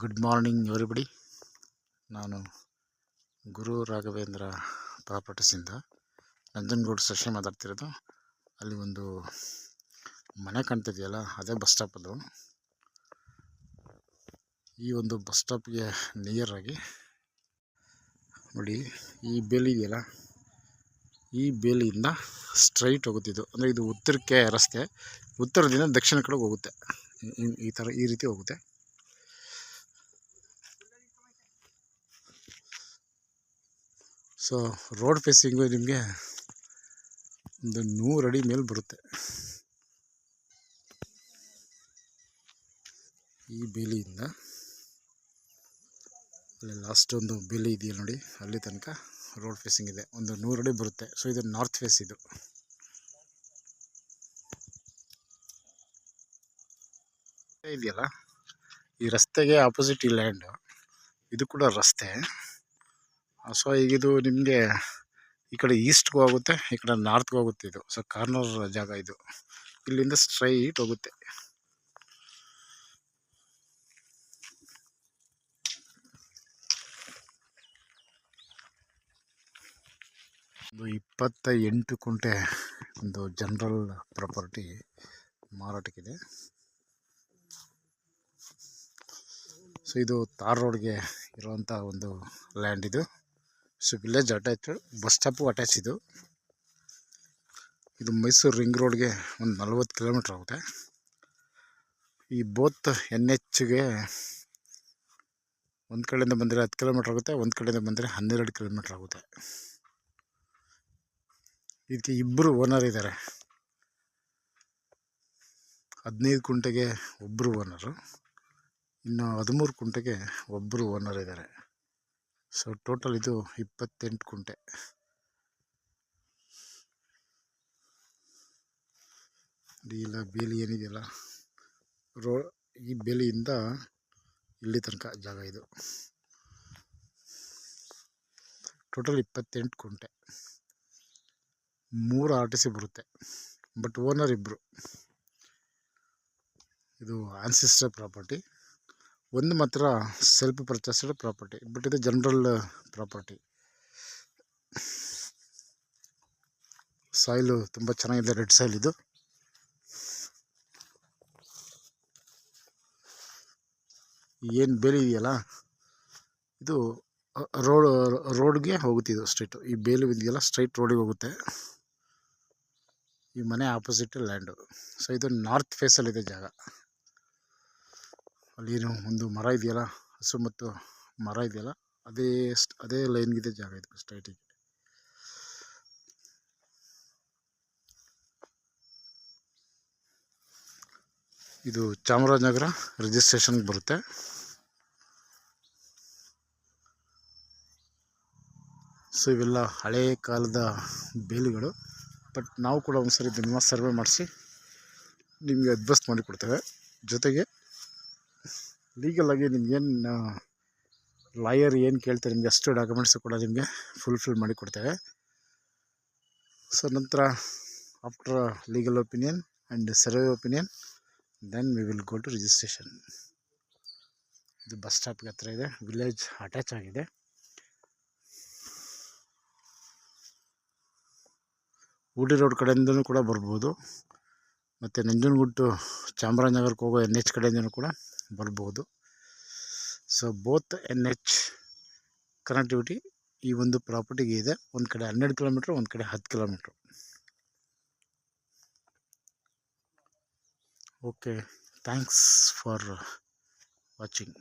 Good morning everybody. ನಾನು Guru Raghavendra ಪ್ರಾಪರ್ಟೀಸಿಂದ Nanjangud session ಮಾತಾಡ್ತಿರೋದು. ಅಲ್ಲಿ ಒಂದು ಮನೆ ಕಾಣ್ತಿದೆಯಲ್ಲ, ಅದೇ ಬಸ್ ಸ್ಟಾಪ್. ಅದು ಈ ಒಂದು ಬಸ್ ಸ್ಟಾಪ್ಗೆ ನಿಯರ್ ಆಗಿ ನೋಡಿ, ಈ ಬೇಲಿ ಇದೆಯಲ್ಲ, ಈ ಬೇಲಿಯಿಂದ ಸ್ಟ್ರೈಟ್ ಹೋಗುತ್ತಿದ್ದು. ಅಂದರೆ ಇದು ಉತ್ತರಕ್ಕೆ ರಸ್ತೆ, ಉತ್ತರದಿಂದ ದಕ್ಷಿಣ ಕಡೆಗೆ ಹೋಗುತ್ತೆ. ಈ ರೀತಿ ಹೋಗುತ್ತೆ. ಸೊ ರೋಡ್ ಫೇಸಿಂಗು ನಿಮಗೆ ಒಂದು 100 ಅಡಿ ಮೇಲೆ ಬರುತ್ತೆ. ಈ ಬೇಲಿಯಿಂದ ಅಲ್ಲಿ ಲಾಸ್ಟ್ ಒಂದು ಬೇಲಿ ಇದೆಯಲ್ಲ ನೋಡಿ, ಅಲ್ಲಿ ತನಕ ರೋಡ್ ಫೇಸಿಂಗ್ ಇದೆ. ಒಂದು 100 ಅಡಿ ಬರುತ್ತೆ. ಸೊ ಇದು ನಾರ್ತ್ ಫೇಸ್. ಇದು ಇದೆಯಲ್ಲ, ಈ ರಸ್ತೆಗೆ ಆಪೋಸಿಟ್ ಈ ಲ್ಯಾಂಡ್, ಇದು ಕೂಡ ರಸ್ತೆ. ಸೊ ಈಗಿದು ನಿಮಗೆ ಈ ಕಡೆ ಈಸ್ಟ್ಗೂ ಹೋಗುತ್ತೆ, ಈ ಕಡೆ ನಾರ್ತ್ಗೂ ಹೋಗುತ್ತೆ. ಇದು ಸೊ ಕಾರ್ನರ್ ಜಾಗ. ಇದು ಇಲ್ಲಿಂದ ಸ್ಟ್ರೈಟ್ ಹೋಗುತ್ತೆ. ಒಂದು 28 ಕುಂಟೆ ಒಂದು ಜನರಲ್ ಪ್ರಾಪರ್ಟಿ ಮಾರಾಟಕ್ಕಿದೆ. ಸೊ ಇದು ತಾರ್ ರೋಡ್ಗೆ ಇರುವಂಥ ಒಂದು ಲ್ಯಾಂಡ್. ಇದು so village attach, bus stop attach. ಇದು ಮೈಸೂರು ರಿಂಗ್ ರೋಡ್ಗೆ ಒಂದು 40 ಕಿಲೋಮೀಟ್ರ್ ಆಗುತ್ತೆ. ಈ ಬೋತ್ NHಗೆ ಒಂದು ಕಡೆಯಿಂದ ಬಂದರೆ 10 ಕಿಲೋಮೀಟ್ರ್ ಆಗುತ್ತೆ, ಒಂದು ಕಡೆಯಿಂದ ಬಂದರೆ 12 ಕಿಲೋಮೀಟ್ರ್ ಆಗುತ್ತೆ. ಇದಕ್ಕೆ ಇಬ್ಬರು ಓನರ್ ಇದ್ದಾರೆ. 15 ಕುಂಟೆಗೆ ಒಬ್ಬರು ಓನರು, ಇನ್ನು 13 ಕುಂಟೆಗೆ ಒಬ್ಬರು ಓನರ್ ಇದ್ದಾರೆ. ಸೊ ಟೋಟಲ್ ಇದು 28 ಕುಂಟೆ. ಇಲ್ಲ ಬೇಲಿ ಏನಿದೆಯಲ್ಲ, ಈ ಬೇಲಿಯಿಂದ ಇಲ್ಲಿ ತನಕ ಜಾಗ. ಇದು ಟೋಟಲ್ 28 ಕುಂಟೆ. 3 RTC ಬರುತ್ತೆ, ಬಟ್ ಓನರ್ ಇಬ್ಬರು. ಇದು ಆನ್ಸಿಸ್ಟರ್ ಪ್ರಾಪರ್ಟಿ. ಒಂದು ಮಾತ್ರ ಸೆಲ್ಫ್ ಪರ್ಚೇಸ್ಡ್ ಪ್ರಾಪರ್ಟಿ, ಬಟ್ ಇದು ಜನರಲ್ ಪ್ರಾಪರ್ಟಿ. ಸಾಯಿಲು ತುಂಬ ಚೆನ್ನಾಗಿದೆ, ರೆಡ್ ಸಾಯಿಲ್. ಇದು ಏನು ಬೇಲಿ ಇದೆಯಲ್ಲ, ಇದು ರೋಡ್ಗೆ ಹೋಗುತ್ತೆ. ಇದು ಸ್ಟ್ರೈಟು, ಈ ಬೇಲಿ ಇದೆಯಲ್ಲ ಸ್ಟ್ರೈಟ್ ರೋಡಿಗೆ ಹೋಗುತ್ತೆ. ಈ ಮನೆ ಆಪೋಸಿಟ್ ಲ್ಯಾಂಡು. ಸೊ ಇದು ನಾರ್ತ್ ಫೇಸಲ್ಲಿದೆ ಜಾಗ. ಅಲ್ಲೇನು ಒಂದು ಮರ ಇದೆಯಲ್ಲ, ಹಸು ಮತ್ತು ಮರ ಇದೆಯಲ್ಲ, ಅದೇ ಲೈನ್ಗಿದೆ ಜಾಗ. ಇದು ಸ್ಟ್ರೈಟಿಗೆ. ಇದು ಚಾಮರಾಜನಗರ ರಿಜಿಸ್ಟ್ರೇಷನ್ಗೆ ಬರುತ್ತೆ. ಸೊ ಇವೆಲ್ಲ ಹಳೇ ಕಾಲದ ಬೇಲಿಗಳು, ಬಟ್ ನಾವು ಕೂಡ ಒಂದ್ಸರಿ ಇದನ್ನು ಸರ್ವೆ ಮಾಡಿಸಿ ನಿಮಗೆ ಅಡ್ಜಸ್ಟ್ ಮಾಡಿ ಕೊಡ್ತೇವೆ. ಜೊತೆಗೆ ಲೀಗಲಾಗಿ ನಿಮಗೇನು ಲಾಯರ್ ಏನು ಕೇಳ್ತಾರೆ, ನಿಮಗೆ ಅಷ್ಟು ಡಾಕ್ಯುಮೆಂಟ್ಸು ಕೂಡ ನಿಮಗೆ ಫುಲ್ಫಿಲ್ ಮಾಡಿ ಕೊಡ್ತೇವೆ. ಸೊ ನಂತರ after legal opinion and survey opinion, then we will go to registration. ಇದು ಬಸ್ ಸ್ಟಾಪ್ಗೆ ಹತ್ರ ಇದೆ, ವಿಲೇಜ್ ಅಟ್ಯಾಚ್ ಆಗಿದೆ. ಊಟಿ ರೋಡ್ ಕಡೆಯಿಂದನೂ ಕೂಡ ಬರ್ಬೋದು, ಮತ್ತು ನಂಜನಗೂಡು ಚಾಮರಾಜನಗರಕ್ಕೆ ಹೋಗೋ NH ಕಡೆಯಿಂದನೂ ಕೂಡ ಬರ್ಬೋದು. ಸೊ ಬೋತ್ NH ಕನೆಕ್ಟಿವಿಟಿ ಈ ಒಂದು ಪ್ರಾಪರ್ಟಿಗೆ ಇದೆ. ಒಂದು ಕಡೆ 12 ಕಿಲೋಮೀಟ್ರ್, ಒಂದು ಕಡೆ 10 kilometre. Okay, thanks for watching.